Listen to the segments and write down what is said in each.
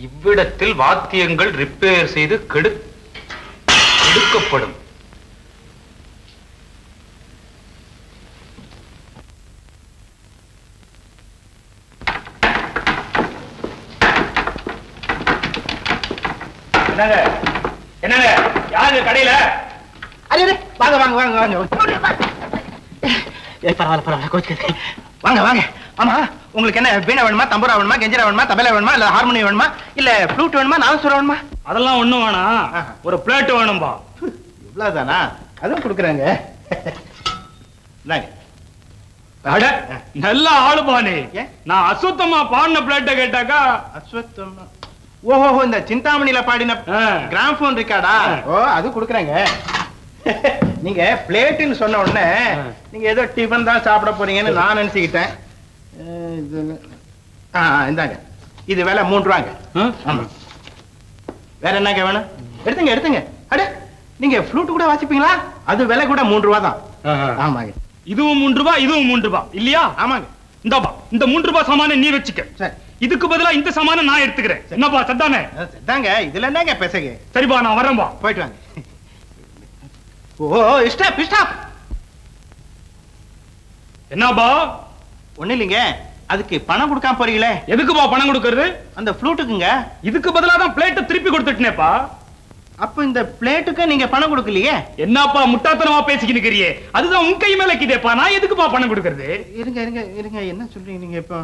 இவ்விடத்தில் வாத்தியங்கள் ரிப்பேர் செய்து கெடுக்கப்படும். என்னங்க என்னங்க யாரு கடையில? அரே வாங்க வாங்க வாங்க வாங்க. பரவாயில்ல பரவாயில்ல கோச்சுக்க. வாங்க வாங்க. ஆமா உங்களுக்கு என்ன வீணை வேணுமா, தம்புரா வேணுமா, கெஞ்சரா வேணுமா, தபேலா வேணுமா, இல்ல ஹார்மோனியம் வேணுமா, இல்ல ஃப்ளூட் வேணுமா, நாதஸ்வரம் வேணுமா? அதெல்லாம் ஒண்ணும் வேணாம், ஒரு பிளேட் வேணும்பா. இவ்வளவுதானா? அதுவும் கொடுக்குறாங்க. அட நல்ல ஆளுபானே. நான் அசுத்தமா பாடின பிளேட்ட கேட்டாக்கா அஸ்வத்தமா. ஓஹோ இந்த சிந்தாமணியில பாடின கிராம்ஃபோன் இருக்காடா? ஓ அது கொடுக்குறாங்க. நீங்க பிளேட்டுன்னு சொன்ன உடனே நீங்க ஏதோ டிஃபன் தான் சாப்பிட போறீங்கன்னு நான் நினைச்சுக்கிட்டேன். இந்தாங்க இது விலை 3 ரூபாங்க. ஆமா வேற என்னங்க வேணும்? எடுத்துங்க எடுத்துங்க. அட நீங்க ஃப்ளூட் கூட வாசிப்பீங்களா? அது விலை கூட 3 ரூபா தான். ஆமாங்க இதுவும் 3 ரூபாய் இதுவும் 3 ரூபாய் இல்லையா? ஆமாங்க. இந்தப்பா இந்த 3 ரூபாய் சாமான நீ வச்சுக்க. இதுக்கு பதிலா இந்த சாமான நான் எடுத்துக்கிறேன். என்னப்பா சத்தானே? சத்தாங்க இதுல என்னங்க பேசுங்க. சரிப்பா நான் வரேன்பா. போயிட்டு வாங்க. ஓ ஸ்டாப் ஸ்டாப். என்னப்பா? ஒண்ணு இல்லைங்க, அதுக்கு பணம் கொடுக்காம போறீங்களே. எதுக்குப்பா பணம் கொடுக்கறது? அந்த ஃப்ளூட்டுக்குங்க. இதுக்கு பதிலா தான் பிளேட்டை திருப்பி கொடுத்துட்டேனேப்பா. அப்ப இந்த பிளேட்டுக்கு நீங்க பணம் கொடுக்கலையே. என்னப்பா முட்டாத்தனமா பேசிக்கிட்டு இருக்கறியே? அதுதான் உன் கை மேல கிதேப்பா. நான் எதுக்குப்பா பணம் கொடுக்கறது? இருங்க இருங்க இருங்க என்ன சொல்றீங்க நீங்க? இப்போ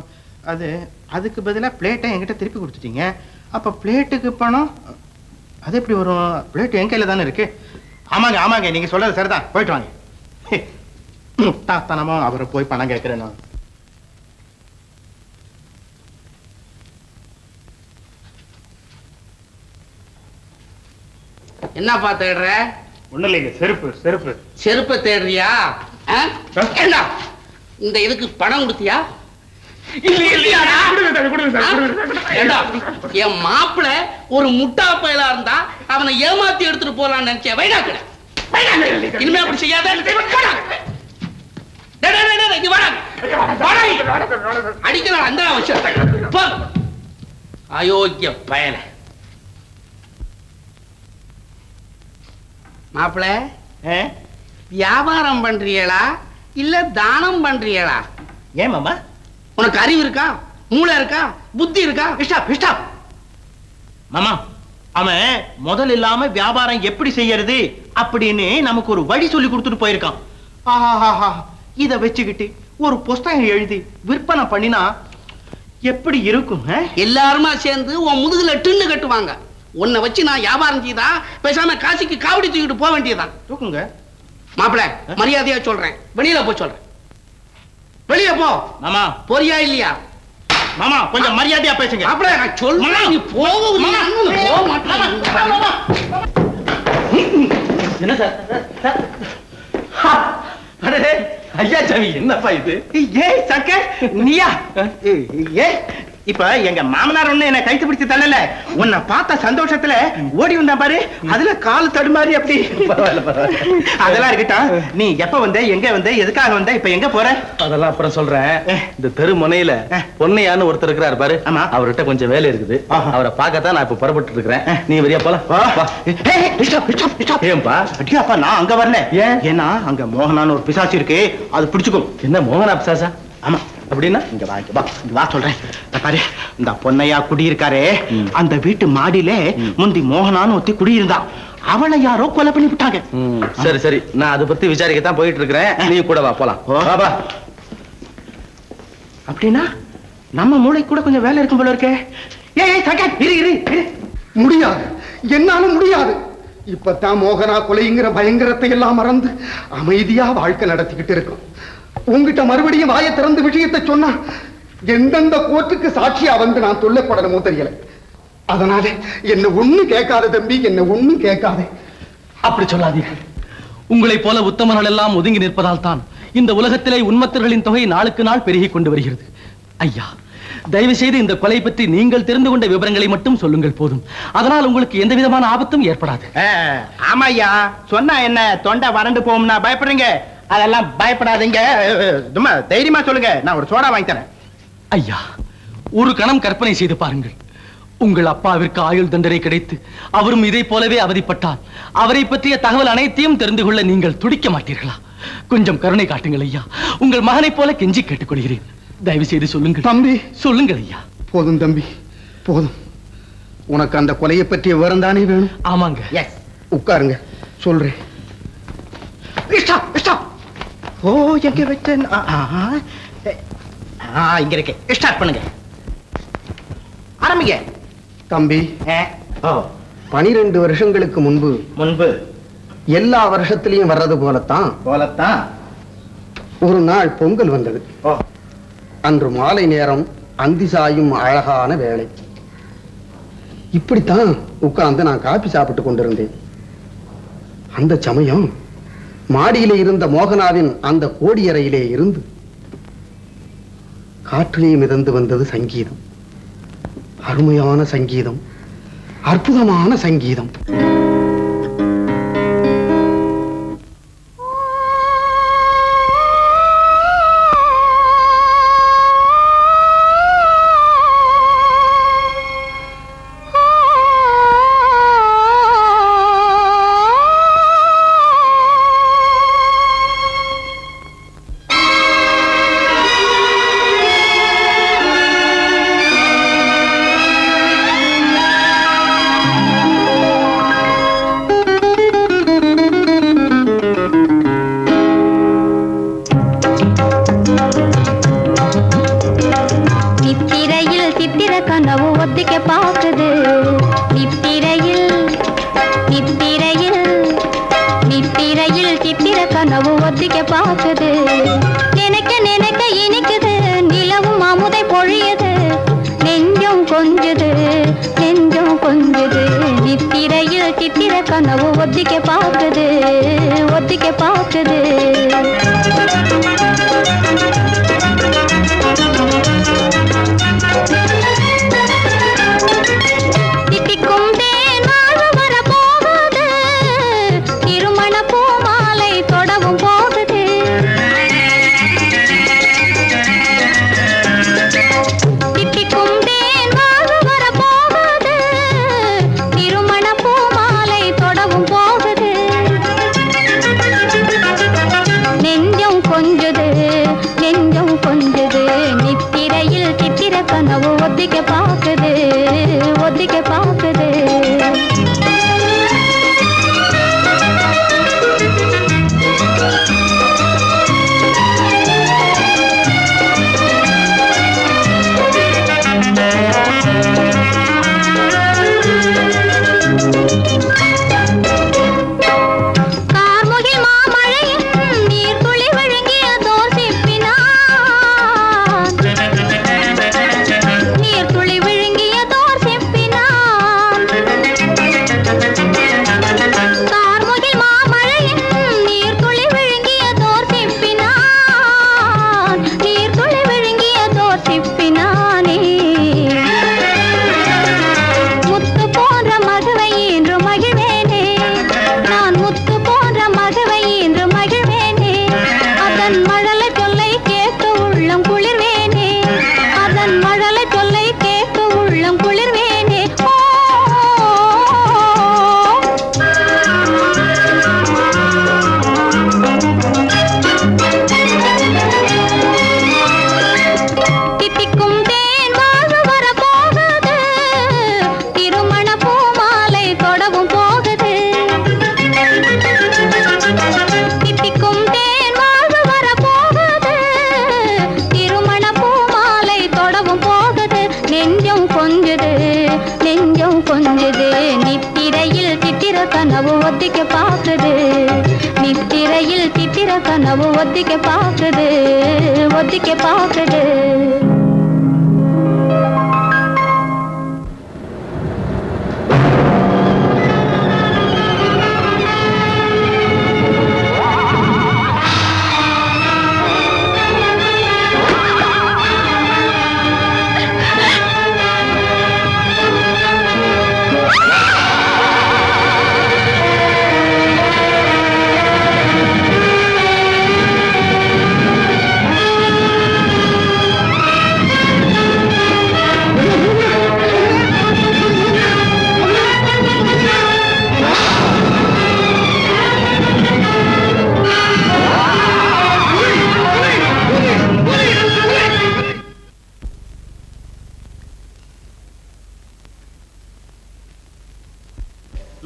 அதுக்கு பதிலா பிளேட்டை என்கிட்ட திருப்பி கொடுத்துட்டீங்க. அப்ப பிளேட்டுக்கு பணம் அது எப்படி வரும்? பிளேட் என் கையில தானே இருக்கு. ஆமாங்க ஆமாங்க நீங்க சொல்றது சரிதான். போயிட்டு வாங்க. முட்டாத்தனமா அவரை போய் பணம் கேட்கிறேன் நான். என்னப்பா தேடுற? ஒண்ணு இல்லைங்க, செருப்பு செருப்பு. செருப்பை தேடுறியா? இந்த இதுக்கு பணம் கொடுத்தியா? என் மாப்பிள்ள ஒரு முட்டா பயலா இருந்தா அவனை ஏமாத்தி எடுத்துட்டு போலான்னு நினைச்சேன். வைடாக்கட இனிமே அப்படி செய்யாத. அடிக்கலாம் அந்த அவசியம். அயோக்கிய பயல. மாப்பிள்ள வியாபாரம் பண்றீங்களா இல்ல தானம் பண்றீங்களா? ஏன் மாமா உனக்கு அறிவு இருக்கா, மூளை இருக்கா, புத்தி இருக்கா? மாமா அவன் முதல் இல்லாம வியாபாரம் எப்படி செய்யறது அப்படின்னு நமக்கு ஒரு வழி சொல்லி கொடுத்துட்டு போயிருக்கான். ஆஹா இத வச்சுக்கிட்டு ஒரு புஸ்தகம் எழுதி விற்பனை பண்ணினா எப்படி இருக்கும்? எல்லாருமா சேர்ந்து உன் முதுகுல டின்னு கட்டுவாங்க. உன்னை வச்சு நான் வியாபாரம் செய்தா பேசாம காசிக்கு காவடி தூக்கிட்டு போக வேண்டியதான். தூக்குங்க மாப்பிள்ள மரியாதையா சொல்றேன், வெளியில போ சொல்றேன். வெளிய போ மாமா. போறியா இல்லையா? மாமா கொஞ்சம் மரியாதையா பேசுங்க. மாப்பிள்ள நான் சொல்றேன் நீ போக மாட்டேன். என்ன சார்? ஐயா சாமி என்னப்பா இது? ஏய் சக்க நீயா? ஏய் இப்ப எங்க மாமனார் ஒண்ணு என்ன கைத்து பிடிச்சு தள்ளல. உன்னை பார்த்த சந்தோஷத்துல ஓடி வந்தா பாரு, அதுல கால் தடுமாறி அப்படி. அதெல்லாம் இருக்கட்டும், நீ எப்ப வந்த, எங்க வந்த, எதுக்காக வந்த, இப்ப எங்க போற? அதெல்லாம் அப்புறம் சொல்றேன். இந்த தெரு முனையில பொன்னையான்னு ஒருத்தர் இருக்கிறாரு பாரு. ஆமா அவர்கிட்ட கொஞ்சம் வேலை இருக்குது. அவரை பார்க்கத்தான் நான் இப்ப புறப்பட்டு இருக்கிறேன். நீ வரியா போலாம்? ஏன்பா? அடியாப்பா நான் அங்க வரல. ஏன்னா அங்க மோகனான்னு ஒரு பிசாசு இருக்கு, அது பிடிச்சுக்கும். என்ன மோகனா பிசாசா? ஆமா அப்படின்னா இங்க வா இங்க வா இங்க வா சொல்றேன். பாரு இந்த பொன்னையா குடியிருக்காரே, அந்த வீட்டு மாடியில முந்தி மோகனான்னு ஒருத்தி குடியிருந்தான். அவளை யாரோ கொலை பண்ணி விட்டாங்க. சரி சரி நான் அதை பத்தி விசாரிக்கத்தான் போயிட்டு இருக்கிறேன். நீ கூட வா போலாம். அப்படின்னா நம்ம மூளைக்கு கூட கொஞ்சம் வேலை இருக்கும் போல இருக்கே. ஏய் சங்கர் இரு இரு இரு. முடியாது, என்னால முடியாது. இப்பதான் மோகனா கொலைங்கிற பயங்கரத்தை எல்லாம் மறந்து அமைதியா வாழ்க்கை நடத்திக்கிட்டு இருக்கும். உங்ககிட்ட மறுபடியும் வாயை திறந்து விஷயத்தை சொன்னா எந்தெந்த கோர்ட்டுக்கு சாட்சியா வந்து நான் தொல்லைப்படணுமோ தெரியல. அதனால என்ன ஒண்ணு கேட்காத தம்பி, என்ன ஒண்ணு கேட்காதே. அப்படி சொல்லாதீர்கள். உங்களை போல உத்தமர்கள் எல்லாம் ஒதுங்கி நிற்பதால் தான் இந்த உலகத்திலே உன்மத்தர்களின் தொகை நாளுக்கு நாள் பெருகிக் கொண்டு வருகிறது. ஐயா தயவு செய்து இந்த கொலை பற்றி நீங்கள் தெரிந்து கொண்ட விவரங்களை மட்டும் சொல்லுங்கள் போதும். அதனால் உங்களுக்கு எந்த விதமான ஆபத்தும் ஏற்படாது. ஆமாய்யா சொன்னா என்ன தொண்டை வறண்டு போகும்னா பயப்படுறீங்க? அதெல்லாம் பயப்படாதீங்க, தைரியமா சொல்லுங்க, நான் ஒரு சோடா வாங்கி தரேன். ஐயா ஒரு கணம் கற்பனை செய்து பாருங்கள். உங்கள் அப்பாவிற்கு ஆயுள் தண்டனை கிடைத்து அவரும் இதை போலவே அவதிப்பட்டார். அவரை பற்றிய தகவல் அனைத்தையும் தெரிந்து கொள்ள நீங்கள் துடிக்க மாட்டீர்களா? கொஞ்சம் கருணை காட்டுங்கள் ஐயா. உங்கள் மகனைப் போல கெஞ்சி கேட்டுக்கொள்கிறேன். தயவு செய்து சொல்லுங்கள் தம்பி. சொல்லுங்கள் ஐயா. போதும் தம்பி, போதும். உனக்கு அந்த கொலையை பற்றிய விவரம் தானே வேணும்? ஆமாங்க. உட்காருங்க, சொல்றேன். ஓ, எங்க வச்சேன்? இங்க இருக்கு. ஸ்டார்ட் பண்ணுங்க, ஆரம்பிங்க. தம்பி, 12 வருஷங்களுக்கு முன்பு எல்லா வருஷத்திலையும் வர்றது போலத்தான் ஒரு நாள் பொங்கல் வந்தது. அன்று மாலை நேரம் அந்தி சாயும் அழகான வேளை. இப்படித்தான் உட்கார்ந்து நான் காபி சாப்பிட்டு கொண்டிருந்தேன். அந்த சமயம் மாடியிலே இருந்த மோகனாவின் அந்த கோடியறையிலே இருந்து காற்றிலே மிதந்து வந்தது சங்கீதம். அருமையான சங்கீதம், அற்புதமான சங்கீதம்.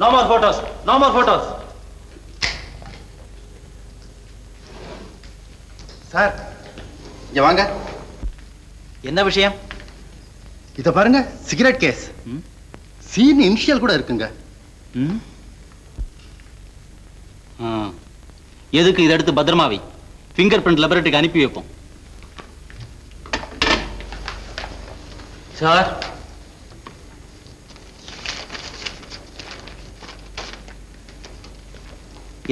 No more photos, no more photos. Sir இங்க வாங்க. என்ன விஷயம்? இத பாருங்க, சிகரெட் கேஸ். சீன் இனிஷியல் கூட இருக்குங்க. எதுக்கு இதை எடுத்து பத்திரமாவை ஃபிங்கர் பிரிண்ட் லேபரட்டரிக்கு அனுப்பி வைப்போம். சார்,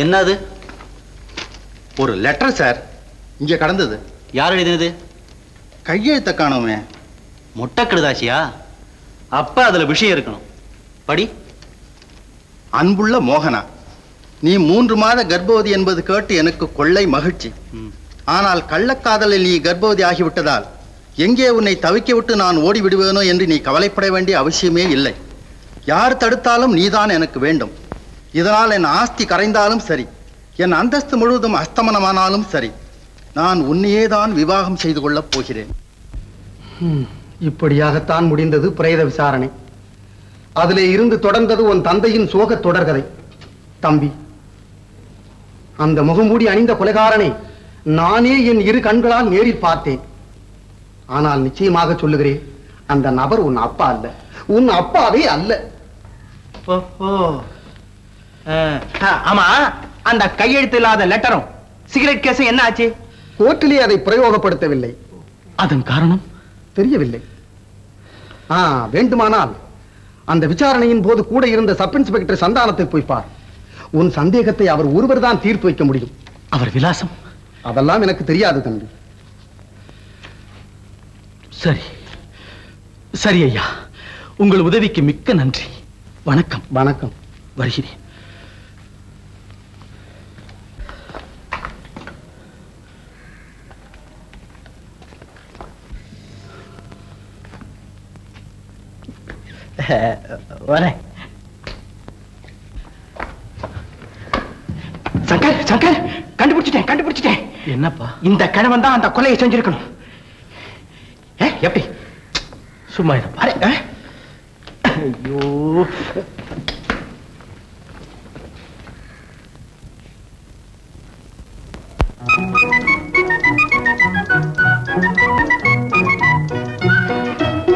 என்னது? ஒரு லெட்டர் சார், இங்க கடந்தது. யார் எழுதினது? கையெழுத்த காணோமே. முட்டை கடுதாசியா? அப்ப அதுல விஷயம் இருக்கணும். படி. அன்புள்ள மோகனா, நீ 3 மாத கர்ப்பவதி என்பது கேட்டு எனக்கு கொள்ளை மகிழ்ச்சி. ஆனால் கள்ளக்காதலில் நீ கர்ப்பவதி ஆகிவிட்டதால் எங்கே உன்னை தவிக்க விட்டு நான் ஓடி விடுவேனோ என்று நீ கவலைப்பட வேண்டிய அவசியமே இல்லை. யார் தடுத்தாலும் நீதான் எனக்கு வேண்டும். இதனால் என் ஆஸ்தி கரைந்தாலும் சரி, என் அந்தஸ்து முழுவதும் அஸ்தமனமானாலும் சரி, நான் உன்னையே தான் விவாகம் செய்து கொள்ளப் போகிறேன். இப்படியாகத்தான் முடிந்தது பிரேத விசாரணை. அதிலே இருந்து தொடர்ந்தது உன் தந்தையின் சோக தொடர்கதை. தம்பி, அந்த முகமூடி அணிந்த கொலைகாரனை நானே என் 2 கண்களால் நேரில் பார்த்தேன். ஆனால் நிச்சயமாக சொல்லுகிறேன், அந்த நபர் உன் அப்பா அல்ல, உன் அப்பாவே அல்ல. ஆமா, அந்த கையெழுத்து இல்லாத லெட்டரும் சிகரெட் கேஸும் என்ன ஆச்சு? கோர்ட்டிலே அதை பிரயோகப்படுத்தவில்லை. அதன் காரணம் தெரியவில்லை. வேண்டுமானால் அந்த விசாரணையின் போது கூட இருந்த சப் இன்ஸ்பெக்டர் சந்தானத்தை போய் பார். உன் சந்தேகத்தை அவர் ஒருவர் தான் தீர்த்து வைக்க முடியும். அவர் விலாசம் அதெல்லாம் எனக்கு தெரியாது தம்பி. சரி சரி ஐயா, உங்கள் உதவிக்கு மிக்க நன்றி. வணக்கம். வணக்கம். வருகிறேன். வரேன். சங்கர், சங்கர், கண்டுபிடிச்சிட்டேன். என்னப்பா? இந்த கிழவன் தான் அந்த கொலையை செஞ்சிருக்கணும். எப்படி? சும்மா இருப்பா. ஐயோ,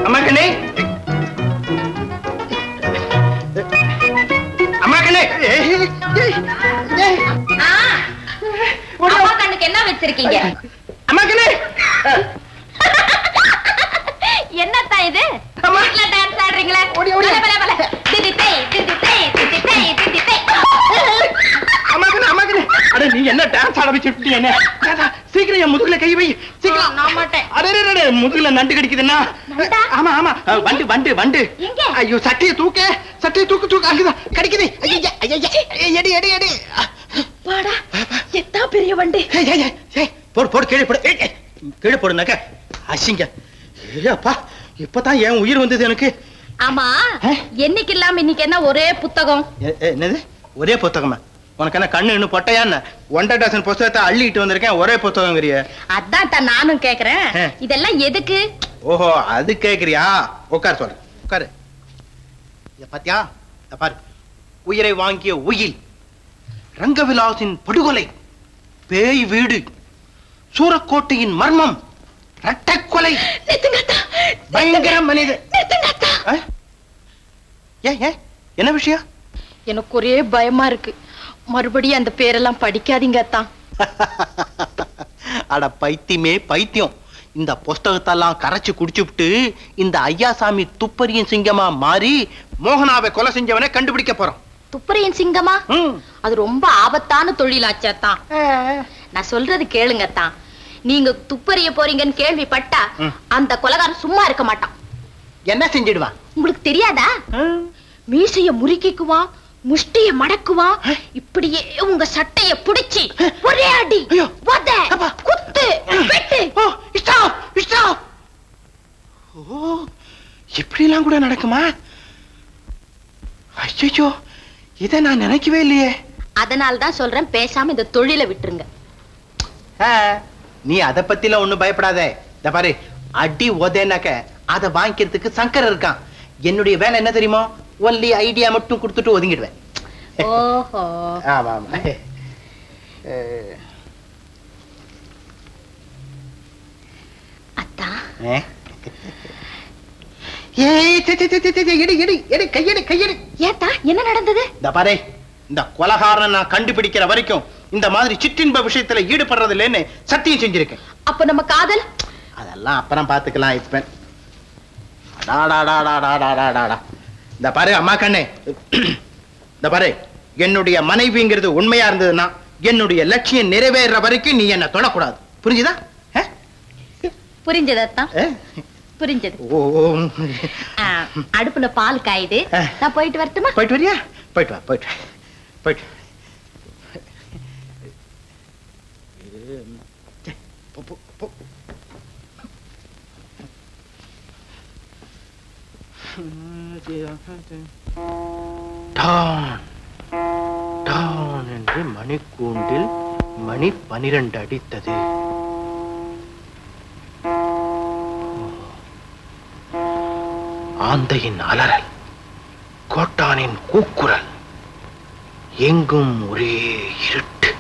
அம்மா கண்ணே, அம்மா கண்ணே, அம்மா கண்ணுக்கு என்ன வச்சிருக்கீங்க? அம்மா கண்ணே. என்னத்தா இது? வீட்ல டான்ஸ் ஆடுறீங்களே? பல பல பல. திதி தே திதி தே திதி தே திதி தே. அம்மா கண்ணே, அம்மா கண்ணே. அட நீ என்ன டான்ஸ் ஆட வச்சிட்டீங்க? என்ன சீக்கிரம் என் முதுகுல கை வை. சீக்கிரம். நான் மாட்டேன். அடடே, முதுகுல நண்டு கடிக்குதுன்னா? ஆமா ஆமா, வண்டு வண்டு வண்டு. எங்க? ஐயோ, சட்டையை தூக்கு, அங்கதான் கடிக்குது. எடி எடி எடி. பாடா, எத்தா பெரிய வண்டி. போடு கீழே போடு. கீழே போடுனாக்க அசிங்க. அப்பா, இப்பதான் என் உயிர் வந்தது எனக்கு. ஆமா, என்னைக்கு இல்லாம இன்னைக்கு என்ன ஒரே புத்தகம்? என்னது ஒரே புத்தகமா? உனக்கு என்ன கண்ணு இன்னும் பொட்டையான்னு 1.5 டசன் புத்தகத்தை அள்ளிட்டு வந்திருக்கேன். ஒரே புத்தகங்கிறிய? அதான் தான் நானும் கேக்குறேன். இதெல்லாம் எதுக்கு? ஓஹோ, அது கேக்குறியா? உட்கார், சொல்ற, உட்காரு. பாத்தியா, பாரு, உயிரை வாங்கிய உயில், ரங்கவிலாசின் படுகொலை, பேய் வீடு, சூரக்கோட்டையின் மர்மம், இரட்டைக்கொலை, பயங்கர மனித. என்ன விஷயம்? எனக்கு ஒரே பயமா இருக்கு. மறுபடியும் அந்த பேரெல்லாம் படிக்காதீங்க அத்தான். அட பைத்தியமே பைத்தியம். இந்த புஸ்தகத்தெல்லாம் கரைச்சு குடிச்சுட்டு இந்த ஐயாசாமி துப்பறியின் சிங்கமா மாறி மோகனாவை கொலை செஞ்சவனை கண்டுபிடிக்க போறோம். துப்பறியின் சிங்கமா? அது ரொம்ப ஆபத்தான தொழிலாச்சாத்தான். நான் சொல்றது கேளுங்கத்தான். நீங்க துப்பறிய போறீங்கன்னு கேள்விப்பட்டா அந்த கொலைகாரன் சும்மா இருக்க மாட்டான். என்ன செஞ்சிடுவான்? உங்களுக்கு தெரியாதா? மீசைய முறுக்கிக்குவான், முஷ்டிய மடக்குவான், இப்படியே உங்க சட்டைய புடிச்சு ஒரே அடி, வத, குத்து, வெட்டு. இப்படி எல்லாம் கூட நடக்குமா? ஐயோ, இத நான் நினைக்கவே இல்லையே. அதனால்தான் சொல்றேன், பேசாம இந்த தொழிலை விட்டுருங்க. நீ அத பத்தில ஒண்ணும் பயப்படாத. இந்த பாரு, அடி உதேனாக்க அதை வாங்கிக்கிறதுக்கு சங்கர் இருக்கான். என்னுடைய வேலை என்ன தெரியுமா? ஒன்லி ஐடியா மட்டும் கொடுத்துட்டு ஒதுங்கிடுவேன். ஓஹோ. ஆமா ஆமா. அத்தா ஏத்தா என்ன நடந்தது? இந்த பாரு, இந்த கொலகாரனை நான் கண்டுபிடிக்கிற வரைக்கும் இந்த மாதிரி சிற்றின்ப விஷயத்துல ஈடுபடுறது இல்லைன்னு சத்தியம் செஞ்சிருக்கேன். அப்ப நம்ம காதல் அதெல்லாம் அப்புறம் பாத்துக்கலாம். இந்த பாரு அம்மா கண்ணே, இந்த பாரு, என்னுடைய மனைவிங்கிறது உண்மையா இருந்ததுன்னா என்னுடைய லட்சியம் நிறைவேற வரைக்கும் நீ என்ன தொடக்கூடாது. புரிஞ்சுதா? புரிஞ்சதா? புரிஞ்சது. அடுப்புல பால் காயுது, நான் போயிட்டு வரட்டுமா? போயிட்டு வரியா? போயிட்டு வா, போயிட்டு போயிட்டு. என்று மணிக்கூண்டில் மணி 12 அடித்தது. ஆந்தையின் அலறல், கோட்டானின் கூக்குரல், எங்கும் ஒரே இருட்டு.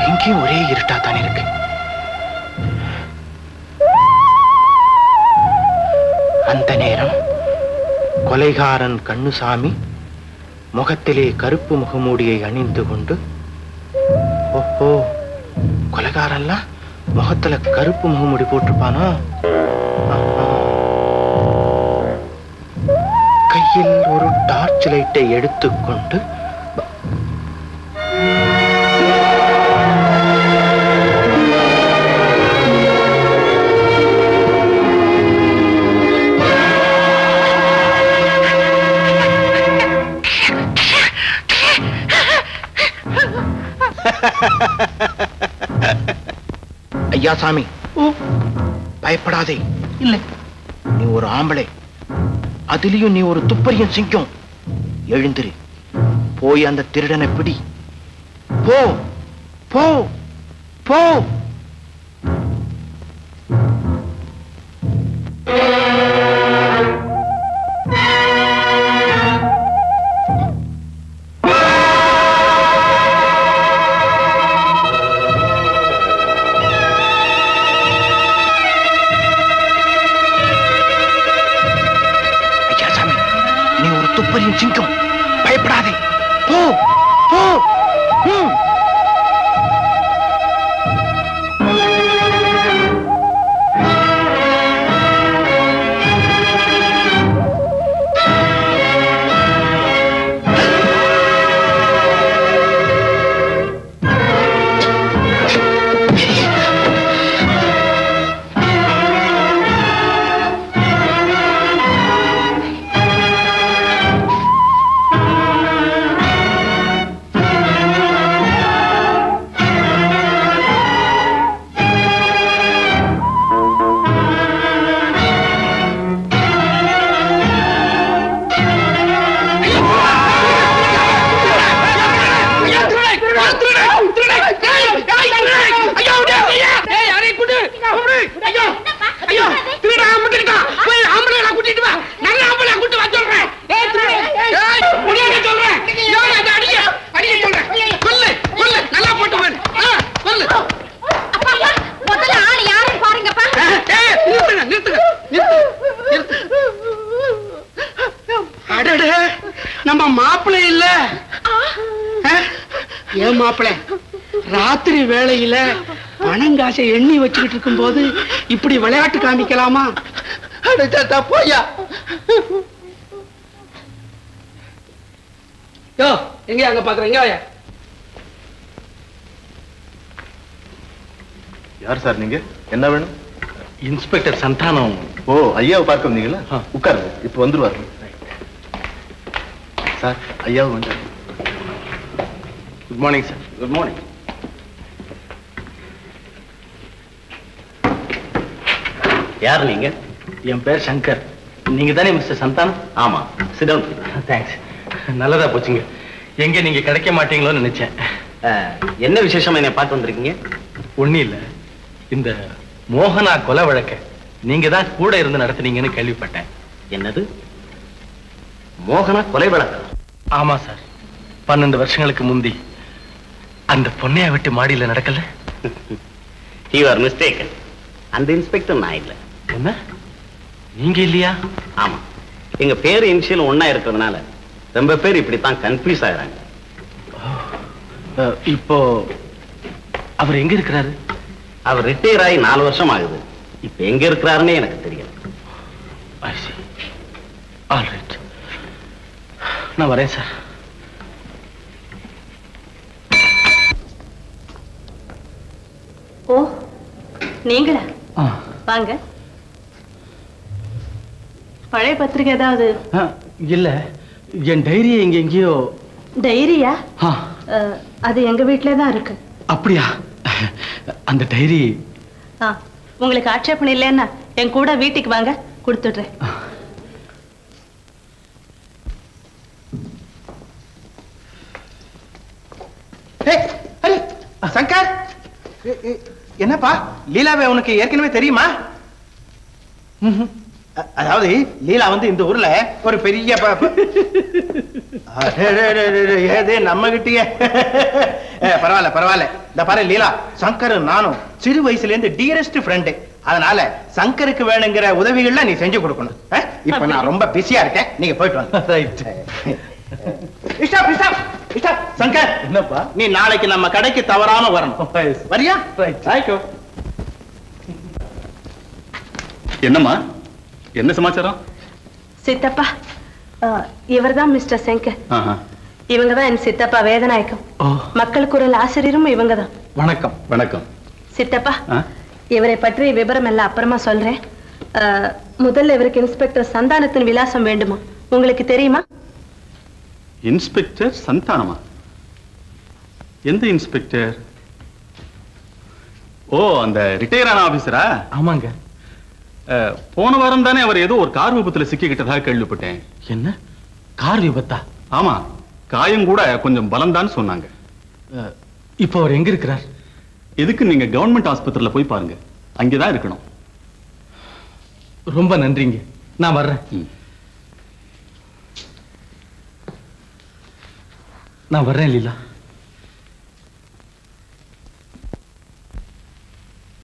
எங்கேயும் ஒரே இருட்டா தான் இருக்கு. அந்த நேரம் கொலைகாரன் கண்ணுசாமி முகத்திலே கருப்பு முகமூடியை அணிந்து கொண்டு, ஓஹோ, கொலைகாரன்லாம் முகத்துல கருப்பு முகமூடி போட்டிருப்பானோ? கையில் ஒரு டார்ச் லைட்டை எடுத்துக்கொண்டு ஐயா சாமி, பயப்படாதே. இல்ல, நீ ஒரு ஆம்பளை, அதுலயும் நீ ஒரு துப்பறியும் சிங்கம். எழுந்திரு, போய் அந்த திருடனை பிடி. போ போ போ. சிங்கம், பயப்படாதே. போ போ. நம்ம மாப்பிள்ளை இல்ல. ஏன் மாப்பிள்ளை, ராத்திரி வேளையில பணங்காசை எண்ணி வச்சுக்கிட்டு இருக்கும் போது இப்படி விளையாட்டு காமிக்கலாமா? போயா. யோ, எங்க அங்க பாக்குறீங்க? யார் சார் நீங்க? என்ன வேணும்? இன்ஸ்பெக்டர் சந்தானம். ஓ, ஐயாவை பார்க்க வந்தீங்களா? உட்காருங்க, இப்ப வந்துருவாரு. சார், ஐயாவை வந்து. Good morning sir. Good morning. யார் நீங்க? என் பேர் சங்கர். நீங்க தானே மிஸ்டர் சந்தானம்? ஆமா. சிடம். தேங்க்ஸ். நல்லதா போச்சுங்க. எங்க நீங்க கிடைக்க மாட்டீங்களோன்னு நினைச்சேன். என்ன விசேஷமா என்ன பார்க்க வந்திருக்கீங்க? ஒண்ணு இல்ல, இந்த மோகனா கொலை வழக்க நீங்க தான் கூட இருந்து நடத்துனீங்கன்னு கேள்விப்பட்டேன். என்னது மோகனா கொலை வழக்கு? ஆமா சார், 12 வருஷங்களுக்கு முந்தி அந்த பொண்ணையா விட்டு மாடியில நடக்கல. You are mistaken. அந்த இன்ஸ்பெக்டர் நான் இல்ல. என்ன, நீங்க இல்லையா? ஆமா, எங்க பேரு இனிஷியல் ஒண்ணா இருக்கிறதுனால ரொம்ப பேர் இப்படித்தான் கன்ஃபியூஸ் ஆகுறாங்க. இப்போ அவர் எங்க இருக்கிறாரு? அவர் ரிட்டையர் ஆகி 4 வருஷம் ஆகுது. இப்ப எங்க இருக்கிறாருன்னு எனக்கு தெரியல. I see. All right. நான் வரேன் சார். ஓ, நீங்களா? வாங்க. பழைய பத்திரிகை ஏதாவது? இல்ல, என் டைரியை இங்க எங்கேயோ. டைரியா? அது எங்க வீட்டிலே தான் இருக்கு. அப்படியா? அந்த டைரி உங்களுக்கு ஆட்சேபணம் இல்லைன்னா என் கூட வீட்டுக்கு வாங்க, கொடுத்துடுறேன். சங்கர், என்னப்பா லீலாவை உனக்கு ஏற்கனவே தெரியுமா? அதாவது லீலா வந்து இந்த ஊர்ல ஒரு பெரிய ஏதே நம்ம கிட்டயே. பரவாயில்ல பரவாயில்ல. இந்த பாரு லீலா, சங்கர் நானும் சிறு வயசுல இருந்து டியரஸ்ட் ஃப்ரெண்டு. அதனால சங்கருக்கு வேணுங்கிற உதவிகள்லாம் நீ செஞ்சு கொடுக்கணும். இப்ப நான் ரொம்ப பிஸியா இருக்கேன், நீங்க போயிட்டு வாங்க. சங்கர், என்னப்பா? நீ நாளைக்கு நம்ம கடைக்கு தவறாம வரணும். வரியா? என்னம்மா, என்ன சமாச்சாரம்? சித்தப்பா, இவர்தான் மிஸ்டர் சங்கர். இவங்கதான் என் சித்தப்பா வேதநாயகம். மக்கள் குரல் ஆசிரியரும் இவங்கதான். வணக்கம். வணக்கம் சித்தப்பா, இவரை பற்றி விவரம் எல்லாம் அப்புறமா சொல்றேன். முதல்ல இவருக்கு இன்ஸ்பெக்டர் சந்தானத்தின் விலாசம் வேண்டுமா? உங்களுக்கு தெரியுமா? இன்ஸ்பெக்டர் சந்தானமா? எந்த இன்ஸ்பெக்டர்? ஓ, அந்த ரிட்டையர் ஆன ஆபீசரா? ஆமாங்க. போன வாரம் தானே அவர் ஏதோ ஒரு கார் விபத்துல சிக்கிக்கிட்டதாக கேள்விப்பட்டேன். என்ன கார் விபத்தா? ஆமா, காயம் கூட கொஞ்சம் பலம்தான் சொன்னாங்க. இப்போ அவர் எங்க இருக்கிறார்? எதுக்கு நீங்க கவர்மெண்ட் ஆஸ்பத்திரியில போய் பாருங்க, அங்கேதான் இருக்கணும். ரொம்ப நன்றிங்க, நான் வர்றேன். நான் வர்றேன் லீலா.